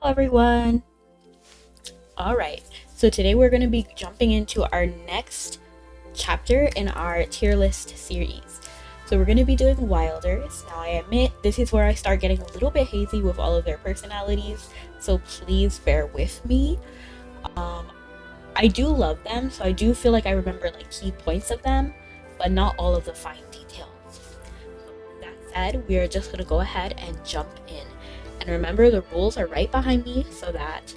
Hello everyone. Alright, so today we're going to be jumping into our next chapter in our tier list series. So we're going to be doing Wilders. Now I admit this is where I start getting a little bit hazy with all of their personalities, so please bear with me. I do love them, so I do feel like I remember like key points of them, but not all of the fine details. That said, we are just going to go ahead and jump in. And remember, the rules are right behind me so that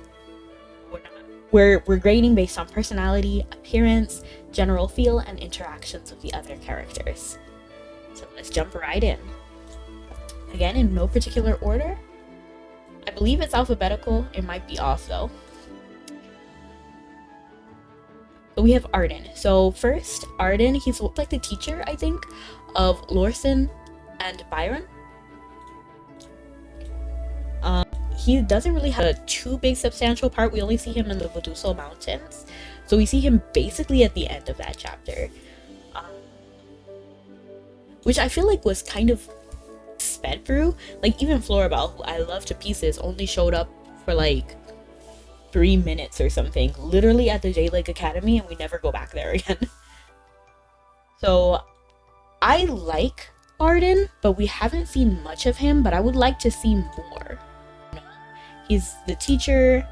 we're grading based on personality, appearance, general feel, and interactions with the other characters. So let's jump right in. Again, in no particular order. I believe it's alphabetical. It might be off though. So we have Arden. So first, Arden, he's like the teacher, I think, of Lorson and Byron. He doesn't really have a too big substantial part. We only see him in the Voduso Mountains. So we see him basically at the end of that chapter. Which I feel like was kind of sped through. Like even Floribel, who I love to pieces, only showed up for like 3 minutes or something. Literally at the J-Leg Academy, and we never go back there again. So I like Arden, but we haven't seen much of him, but I would like to see more. He's the teacher.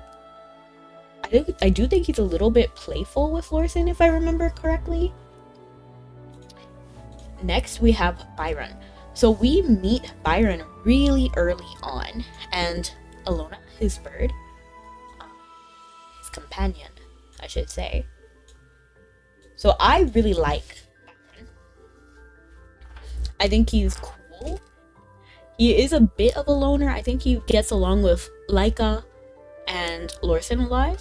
I do think he's a little bit playful with Lorson, if I remember correctly. Next, we have Byron. So we meet Byron really early on, and Alona, his bird, his companion, I should say. So I really like Byron. I think he's cool. He is a bit of a loner. I think he gets along with Laika and Lorson a lot.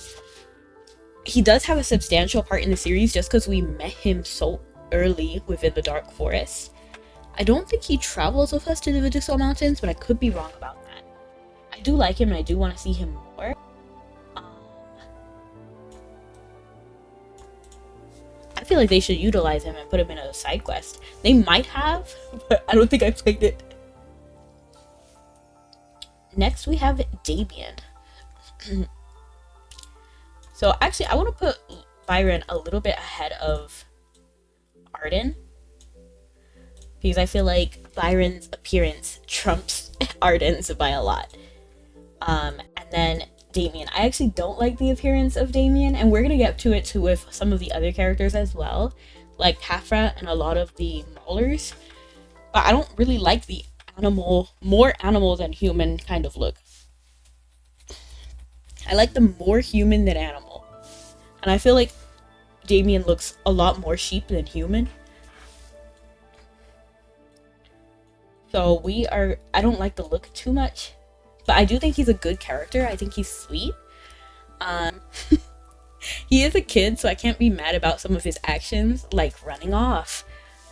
He does have a substantial part in the series just because we met him so early within the Dark Forest. I don't think he travels with us to the Voduso Mountains, but I could be wrong about that. I do like him and I do want to see him more. I feel like they should utilize him and put him in a side quest. They might have, but I don't think I played it. Next, we have Damien. So actually, I want to put Byron a little bit ahead of Arden, because I feel like Byron's appearance trumps Arden's by a lot. And then Damien. I actually don't like the appearance of Damien, and we're going to get to it too with some of the other characters as well, like Hafra and a lot of the Maulers. But I don't really like the more animal than human kind of look. I like the more human than animal. And I feel like Damien looks a lot more sheep than human. So I don't like the look too much, but I do think he's a good character. I think he's sweet. He is a kid, so I can't be mad about some of his actions, like running off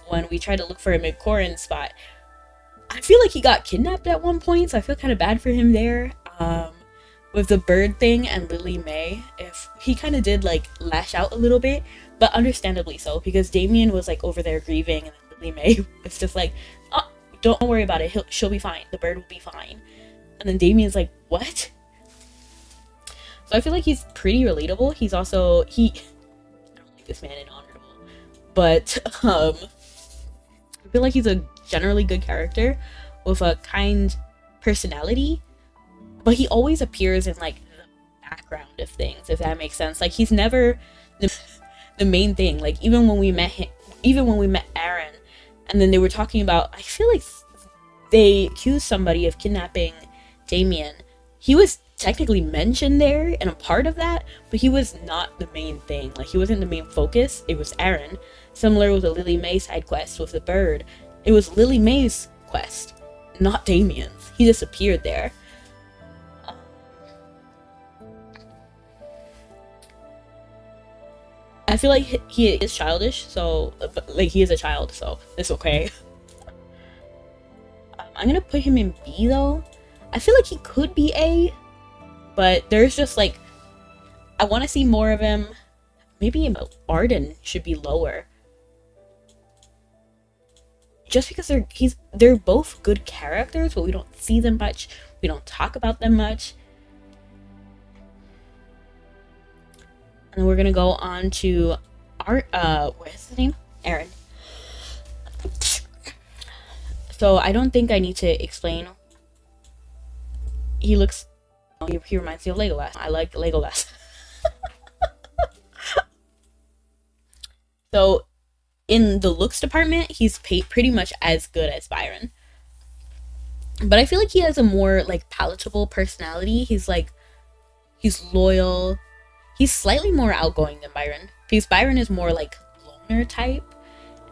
when we tried to look for a mid-Corin spot. I feel like he got kidnapped at one point, so I feel kind of bad for him there. With the bird thing and Lily May, if he kind of did like lash out a little bit, but understandably so, because Damien was like over there grieving, and then Lily May was just like, oh, don't worry about it, she'll be fine, the bird will be fine. And then Damien's like, what? So I feel like he's pretty relatable. He's also, I don't like this man in Honorable, but I feel like he's a generally good character with a kind personality, but he always appears in like the background of things, if that makes sense. Like he's never the main thing. Like even when we met Aaron, and then they were talking about, I feel like they accused somebody of kidnapping Damien. He was technically mentioned there and a part of that, but he was not the main thing. Like he wasn't the main focus. It was Aaron. Similar with the Lily May side quest with the bird. It was Lily May's quest, not Damien's. He just appeared there. I feel like he is childish, so like he is a child, so it's okay. I'm gonna put him in B though. I feel like he could be A, but there's just like, I want to see more of him. Maybe Arden should be lower. Just because they're both good characters, but we don't see them much. We don't talk about them much. And we're gonna go on to our what is his name? Aaron. So I don't think I need to explain. He reminds me of Legolas. I like Legolas. So in the looks department, he's pretty much as good as Byron. But I feel like he has a more like palatable personality. He's loyal. He's slightly more outgoing than Byron, because Byron is more like loner type,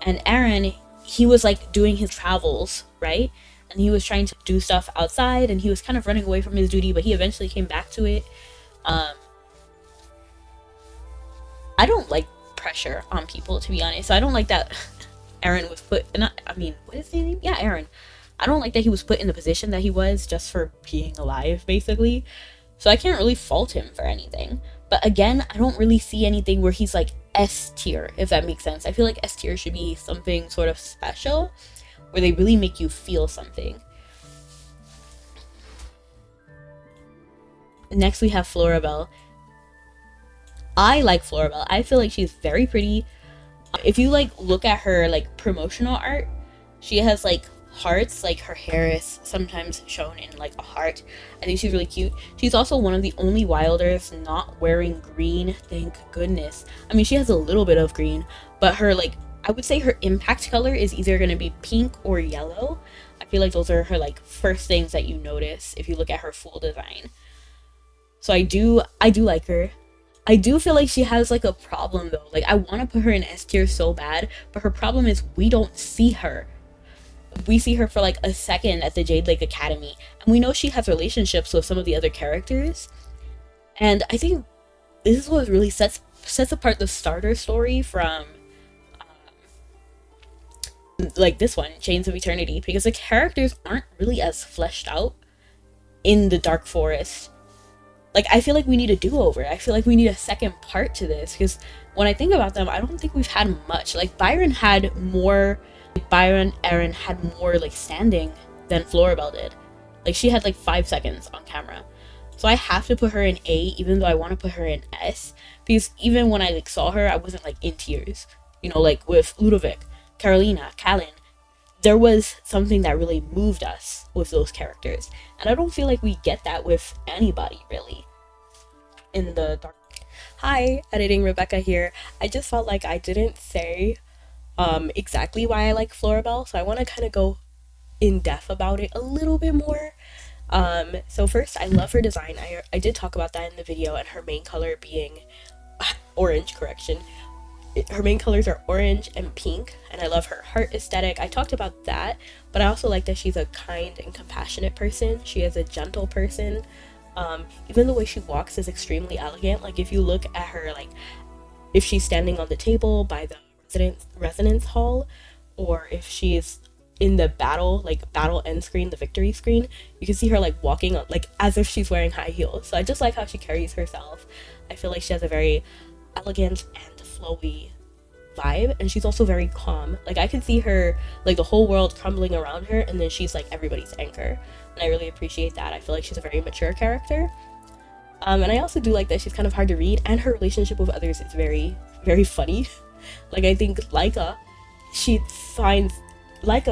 and Aaron, he was like doing his travels, right? And he was trying to do stuff outside, and he was kind of running away from his duty, but he eventually came back to it. I don't like pressure on people, to be honest. So I don't like that Aaron was put in what is his name? Yeah, Aaron. I don't like that he was put in the position that he was just for being alive, basically. So I can't really fault him for anything. But again, I don't really see anything where he's like S tier, if that makes sense. I feel like S tier should be something sort of special, where they really make you feel something. Next we have Florabelle. I like Florabelle. I feel like she's very pretty. If you like look at her like promotional art, she has like hearts, like her hair is sometimes shown in like a heart. I think she's really cute. She's also one of the only wilders not wearing green, thank goodness. I mean, she has a little bit of green, but her like, I would say her impact color is either going to be pink or yellow. I feel like those are her like first things that you notice if you look at her full design. So I do like her. I do feel like she has like a problem though. Like I want to put her in S tier so bad, but her problem is we don't see her. We see her for like a second at the Jade Lake Academy, and we know she has relationships with some of the other characters. And I think this is what really sets apart the starter story from like this one, Chains of Eternity, because the characters aren't really as fleshed out in the Dark Forest. Like I feel like we need a do-over. I feel like we need a second part to this, because when I think about them, I don't think we've had much. Like Aaron had more like standing than Florabelle did. Like she had like 5 seconds on camera. So I have to put her in A, even though I want to put her in S, because even when I like saw her, I wasn't like in tears. You know, like with Ludovic, Carolina, Callan, there was something that really moved us with those characters. And I don't feel like we get that with anybody really in the Dark. Hi, Editing Rebecca here. I just felt like I didn't say exactly why I like Florabelle, so I want to kind of go in depth about it a little bit more. So first, I love her design. I did talk about that in the video, and her main color being orange, correction. Her main colors are orange and pink, and I love her heart aesthetic. I talked about that, but I also like that she's a kind and compassionate person. She is a gentle person. Even the way she walks is extremely elegant. Like if you look at her, like if she's standing on the table by the residence hall, or if she's in the battle end screen, the victory screen, you can see her like walking like as if she's wearing high heels. So I just like how she carries herself. I feel like she has a very elegant and flowy vibe, and she's also very calm. Like I can see her like the whole world crumbling around her, and then she's like everybody's anchor, and I really appreciate that. I feel like she's a very mature character. And I also do like that she's kind of hard to read, and her relationship with others is very, very funny. Like I think Laika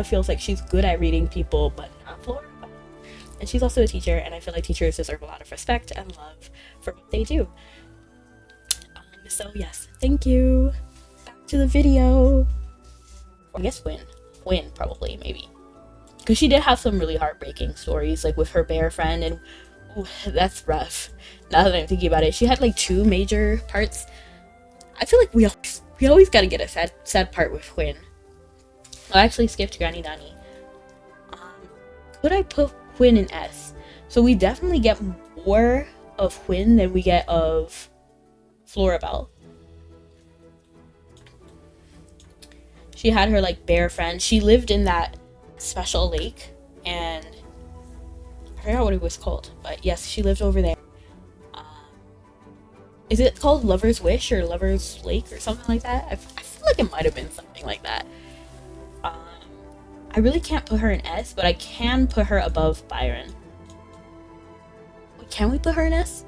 feels like she's good at reading people, but not Flora. And she's also a teacher, and I feel like teachers deserve a lot of respect and love for what they do. So yes, thank you. Back to the video. I guess Quinn probably, maybe, because she did have some really heartbreaking stories, like with her bear friend, and ooh, that's rough. Now that I'm thinking about it, she had like 2 major parts. I feel like we always gotta get a sad part with Quinn. I actually skipped Granny Dani. Could I put Quinn in S? So we definitely get more of Quinn than we get of Florabelle. She had her like bear friend. She lived in that special lake, and I forgot what it was called, but yes, she lived over there. Is it called Lover's Wish or Lover's Lake or something like that? I feel like it might have been something like that. I really can't put her in S, but I can put her above Byron. Can we put her in S?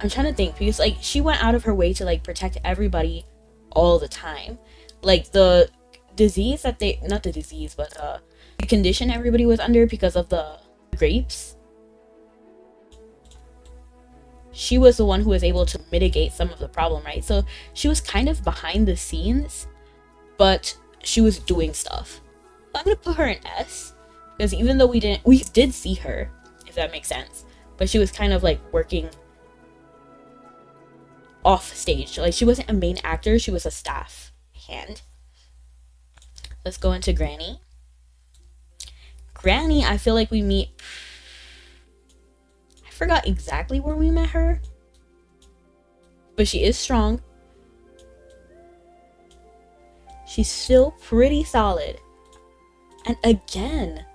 I'm trying to think, because like she went out of her way to like protect everybody all the time. Like the disease that they, not the disease, but the condition everybody was under because of the grapes, she was the one who was able to mitigate some of the problem, right? So she was kind of behind the scenes, but she was doing stuff. I'm gonna put her in S, because even though we did see her, if that makes sense, but she was kind of like working off stage. Like she wasn't a main actor, she was a staff hand. Let's go into Granny. Granny, I feel like we meet, I forgot exactly where we met her, but she is strong. She's still pretty solid. And again,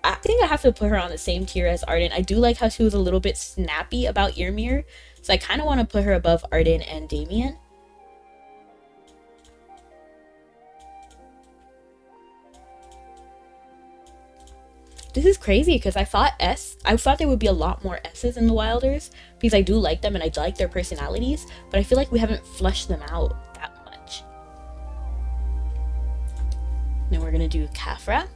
I think I have to put her on the same tier as Arden. I do like how she was a little bit snappy about Yrmir, so I kind of want to put her above Arden and Damien. This is crazy because I thought there would be a lot more S's in the Wilders, because I do like them and I like their personalities, but I feel like we haven't fleshed them out that much. Then we're gonna do Khafra.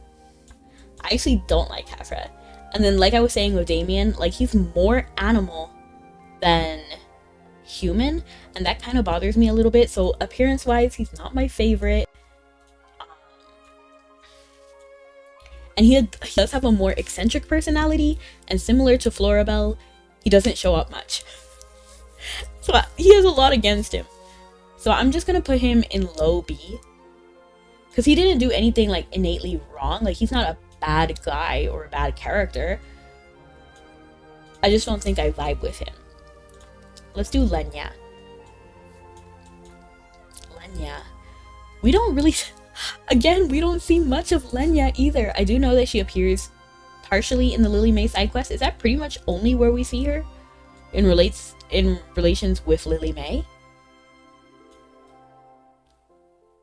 I actually don't like Khafra. And then like I was saying with Damien, like he's more animal than human, and that kind of bothers me a little bit. So appearance wise, he's not my favorite. And he does have a more eccentric personality, and similar to Floribel, he doesn't show up much. So he has a lot against him. So I'm just gonna put him in low B, because he didn't do anything like innately wrong. Like he's not a bad guy or a bad character. I just don't think I vibe with him. Let's do Lenya. Lenya. We don't really... Again, we don't see much of Lenya either. I do know that she appears partially in the Lily May side quest. Is that pretty much only where we see her? In relations with Lily May?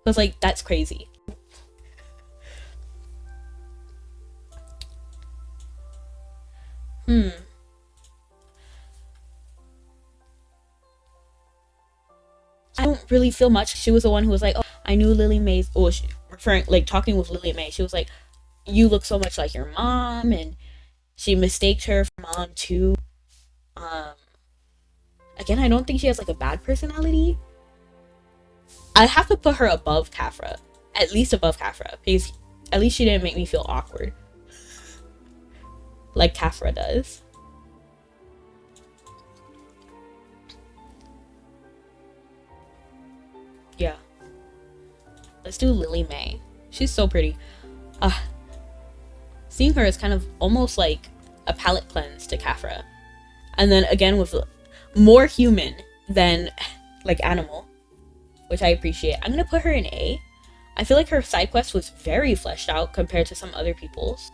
Because like, that's crazy. I don't really feel much. She was the one who was like, oh, I knew Lily May's, oh, talking with Lily May, she was like, you look so much like your mom, and she mistaked her for mom too. Again, I don't think she has like a bad personality. I have to put her above Khafra, at least above Khafra, because at least she didn't make me feel awkward like Khafra does. Yeah. Let's do Lily May. She's so pretty. Seeing her is kind of almost like a palette cleanse to Khafra. And then again with more human than like animal, which I appreciate. I'm gonna put her in A. I feel like her side quest was very fleshed out compared to some other people's.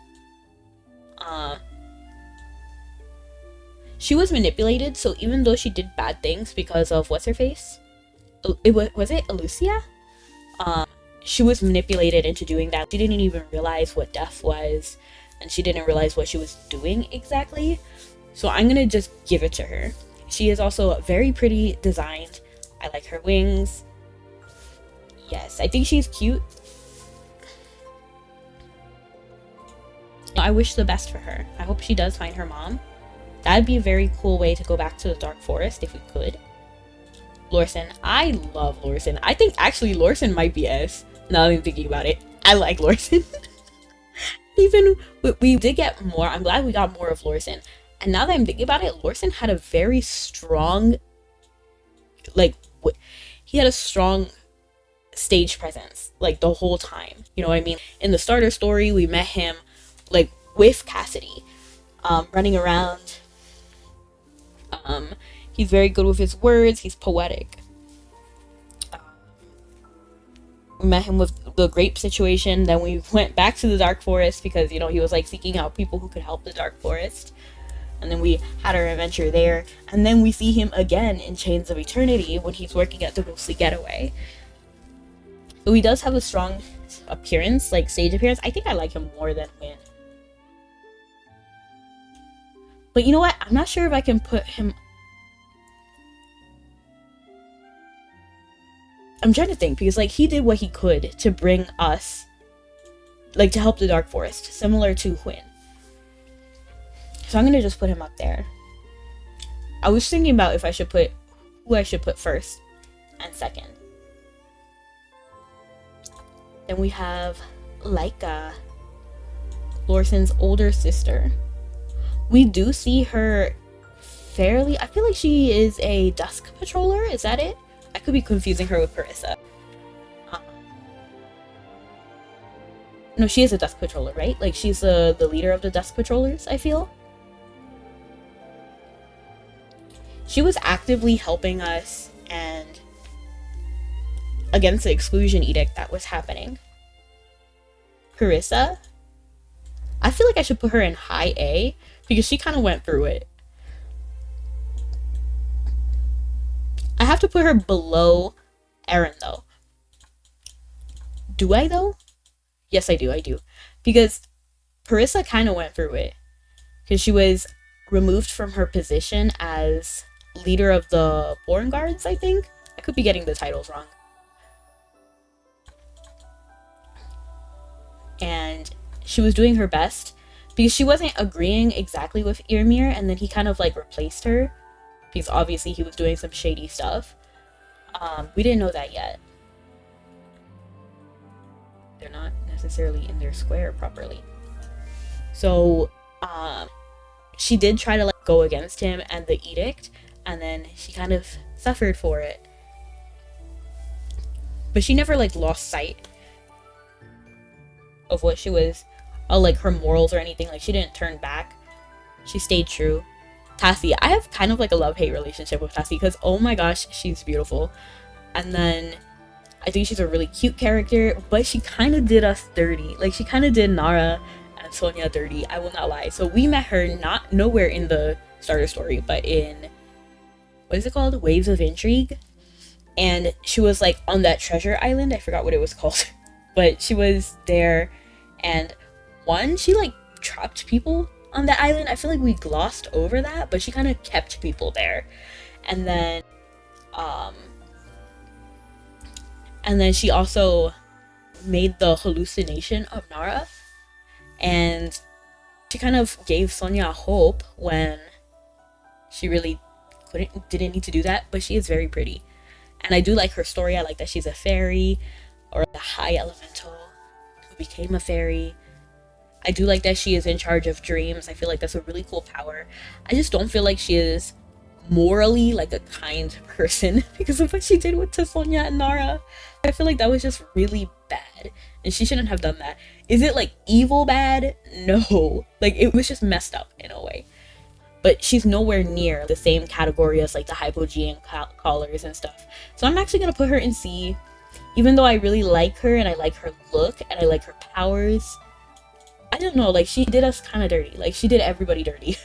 She was manipulated, so even though she did bad things because of what's her face? Was it Alucia? She was manipulated into doing that. She didn't even realize what death was, and she didn't realize what she was doing exactly. So I'm gonna just give it to her. She is also very pretty designed. I like her wings. Yes, I think she's cute. I wish the best for her. I hope she does find her mom. That'd be a very cool way to go back to the Dark Forest if we could. Lorsen. I love Lorsen. I think actually Lorsen might be S. Now that I'm thinking about it. I like Lorsen. Even we did get more. I'm glad we got more of Lorsen. And now that I'm thinking about it, Lorsen had a very strong, like, he had a strong stage presence, like, the whole time. You know what I mean? In the starter story, we met him, like, with Cassidy, running around. He's very good with his words. He's poetic. We met him with the grape situation. Then we went back to the Dark Forest because, you know, he was, like, seeking out people who could help the Dark Forest. And then we had our adventure there. And then we see him again in Chains of Eternity when he's working at the Ghostly Getaway. So he does have a strong appearance, like stage appearance. I think I like him more than Win. But you know what? I'm not sure if I can put him I'm trying to think, because like he did what he could to bring us, like to help the Dark Forest, similar to Hwin. So I'm gonna just put him up there. I was thinking about if I should put who I should put first and second. Then we have Laika, Lorson's older sister. We do see her fairly. I feel like she is a Dusk Patroller. Is that it? I could be confusing her with Parissa. No, she is a Dusk Patroller, right? Like she's the leader of the Dusk Patrollers, I feel. She was actively helping us and against the exclusion edict that was happening. Parissa, I feel like I should put her in high A because she kind of went through it. I have to put her below Eren though. Do I though? Yes, I do. Because Parissa kind of went through it. Because she was removed from her position as leader of the Born Guards, I think. I could be getting the titles wrong. And she was doing her best because she wasn't agreeing exactly with Ymir, and then he kind of like replaced her because obviously he was doing some shady stuff. We didn't know that yet. They're not necessarily in their square properly. So she did try to like go against him and the edict, and then she kind of suffered for it. But she never like lost sight of what she was, like her morals or anything. Like she didn't turn back. She stayed true. Tassie, I have kind of like a love-hate relationship with Tassie because oh my gosh, she's beautiful. And then I think she's a really cute character, but she kind of did us dirty. Like she kind of did Nara and Sonia dirty, I will not lie. So we met her nowhere in the starter story, but in, what is it called? Waves of Intrigue. And she was like on that treasure island. I forgot what it was called. But she was there, and she like trapped people on that island. I feel like we glossed over that, but she kind of kept people there. And then she also made the hallucination of Nara, and she kind of gave Sonia hope when she really didn't need to do that. But she is very pretty, and I do like her story. I like that she's a fairy, or a high elemental who became a fairy. I do like that she is in charge of dreams. I feel like that's a really cool power. I just don't feel like she is morally like a kind person because of what she did to Sonia and Nara. I feel like that was just really bad, and she shouldn't have done that. Is it like evil bad? No, like it was just messed up in a way. But she's nowhere near the same category as like the Hypogean callers and stuff. So I'm actually gonna put her in C, even though I really like her and I like her look and I like her powers. I don't know, like she did us kind of dirty. Like she did everybody dirty.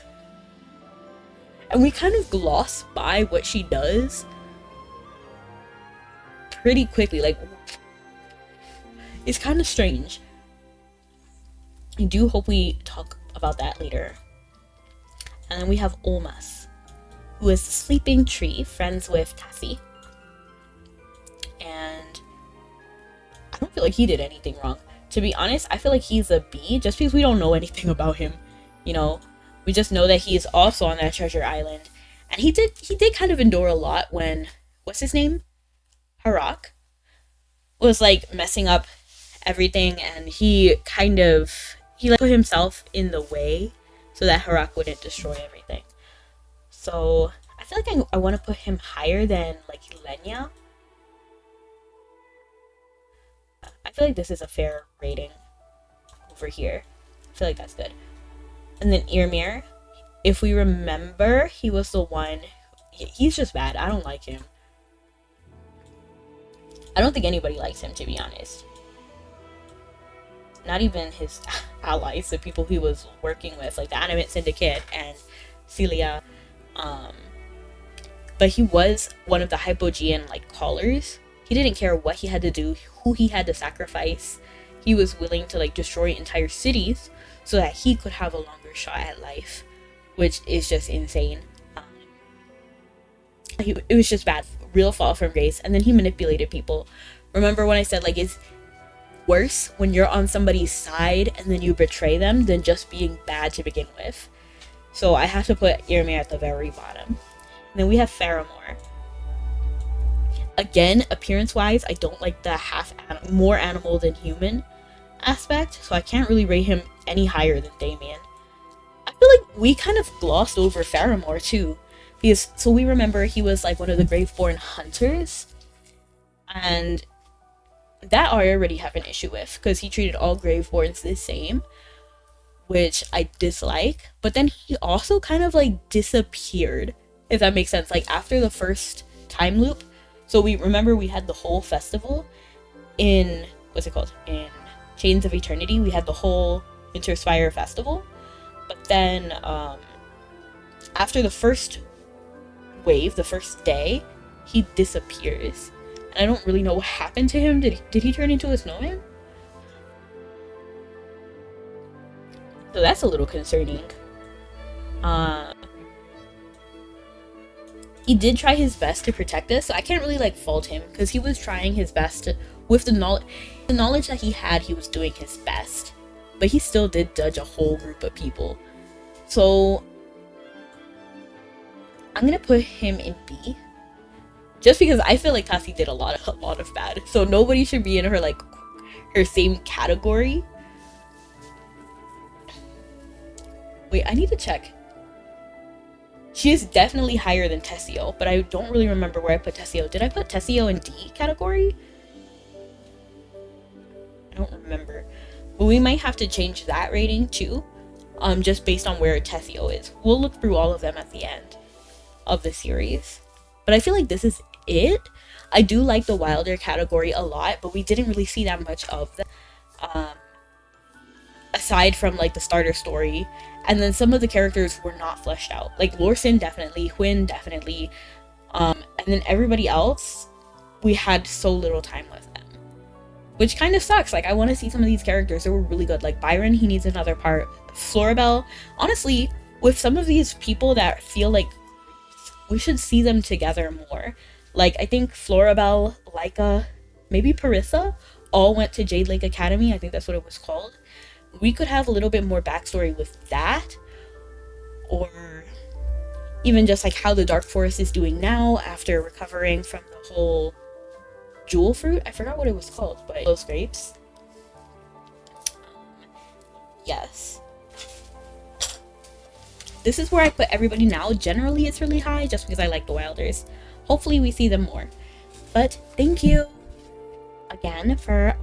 And we kind of gloss by what she does pretty quickly. Like it's kind of strange. I do hope we talk about that later. And then we have Olmas, who is the sleeping tree, friends with Tassie. And I don't feel like he did anything wrong. To be honest, I feel like he's a B just because we don't know anything about him. You know, we just know that he is also on that treasure island. And he did kind of endure a lot when, what's his name? Harak was like messing up everything, and he like put himself in the way so that Harak wouldn't destroy everything. So I feel like I want to put him higher than like Lenya. I feel like this is a fair rating over here. I feel like that's good. And then Ymir, if we remember, he was the one. He's just bad. I don't like him. I don't think anybody likes him, to be honest. Not even his allies, the people he was working with, like the Animate Syndicate and Celia. But he was one of the Hypogean like callers. He didn't care what he had to do, who he had to sacrifice. He was willing to like destroy entire cities so that he could have a longer shot at life, which is just insane. It was just bad, real fall from grace. And then he manipulated people. Remember when I said, like, it's worse when you're on somebody's side and then you betray them than just being bad to begin with. So I have to put Irmir at the very bottom. And then we have Faramore. Again, appearance-wise, I don't like the more animal than human aspect, so I can't really rate him any higher than Damien. I feel like we kind of glossed over Faramore too, because so we remember he was like one of the Graveborn hunters, and that I already have an issue with because he treated all Graveborns the same, which I dislike. But then he also kind of like disappeared, if that makes sense. Like after the first time loop, so we remember we had the whole festival in what's it called, in Chains of Eternity. We had the whole Interspire festival, but then after the first wave, the first day, he disappears, and I don't really know what happened to him. Did he turn into a snowman? So that's a little concerning. He did try his best to protect us, so I can't really like fault him because he was trying his best to, with the knowledge that he had, he was doing his best, but he still did judge a whole group of people. So I'm gonna put him in B, just because I feel like Tassie did a lot of bad. So nobody should be in her same category. Wait, I need to check. She is definitely higher than Tessio, but I don't really remember where I put Tessio. Did I put Tessio in D category? I don't remember. But we might have to change that rating too, just based on where Tessio is. We'll look through all of them at the end of the series. But I feel like this is it. I do like the Wilder category a lot, but we didn't really see that much of them. Aside from like the starter story, and then some of the characters were not fleshed out. Like Lorson definitely, Hwyn definitely, and then everybody else, we had so little time with them, which kind of sucks. Like I want to see some of these characters that were really good. Like Byron, he needs another part. Floribel, honestly, with some of these people that feel like we should see them together more. Like I think Floribel, Laika, maybe Parissa, all went to Jade Lake Academy. I think that's what it was called. We could have a little bit more backstory with that, or even just like how the Dark Forest is doing now after recovering from the whole jewel fruit. I forgot what it was called, but those grapes. Yes. This is where I put everybody now. Generally, it's really high just because I like the Wilders. Hopefully, we see them more. But thank you again for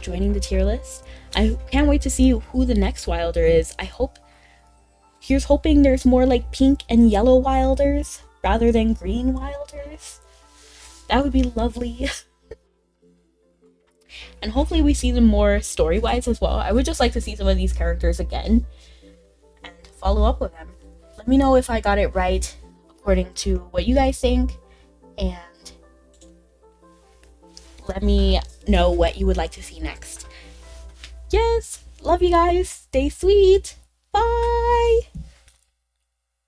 joining the tier list. I can't wait to see who the next Wilder is. Here's hoping there's more like pink and yellow Wilders rather than green Wilders. That would be lovely. And hopefully we see them more story-wise as well. I would just like to see some of these characters again and follow up with them. Let me know if I got it right according to what you guys think, and let me know what you would like to see next. Yes, love you guys. Stay sweet. Bye.